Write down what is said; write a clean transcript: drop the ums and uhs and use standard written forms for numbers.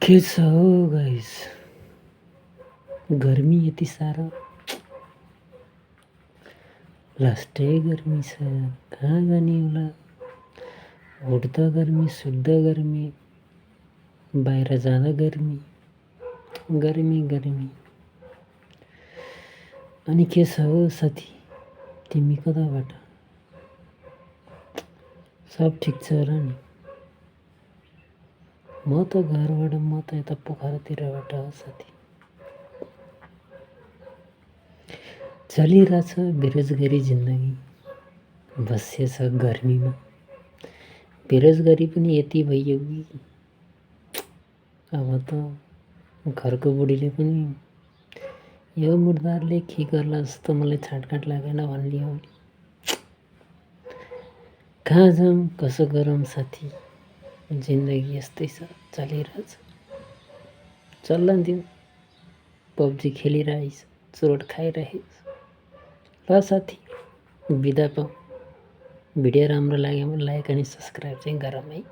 के छ हो गाइस, गर्मी यति साह्रो, लास्टै गर्मी छ। कहाँ जाने होला? उठ्दा गर्मी, सुत्दा गर्मी, बाहिर जाँदा गर्मी, गर्मी गर्मी। अनि के छ हो साथी, तिमी कताबाट? सब ठिक छ र नि? म त घरबाट, म त यता पोखरातिरबाट हो साथी। चलिरहेछ बेरोजगारी जिन्दगी, बसिएछ गर्मीमा। बेरोजगारी पनि यति भइयो कि अब त घरको बुढीले पनि यो मुर्दारले के गर्ला जस्तो मलाई छाँटकाँट लागेन भनिदियो भने कहाँ जाऊँ, कसो गरौँ साथी? जिन्दगी यस्तै छ, चलिरहेछ। चल्न दिउँ, पब्जी खेलिरहेछ, चोट खाइरहेछ। ल साथी, बिदा पाऊँ। भिडियो राम्रो लाग्यो भने लाइक अनि सब्सक्राइब चाहिँ गरौँ है।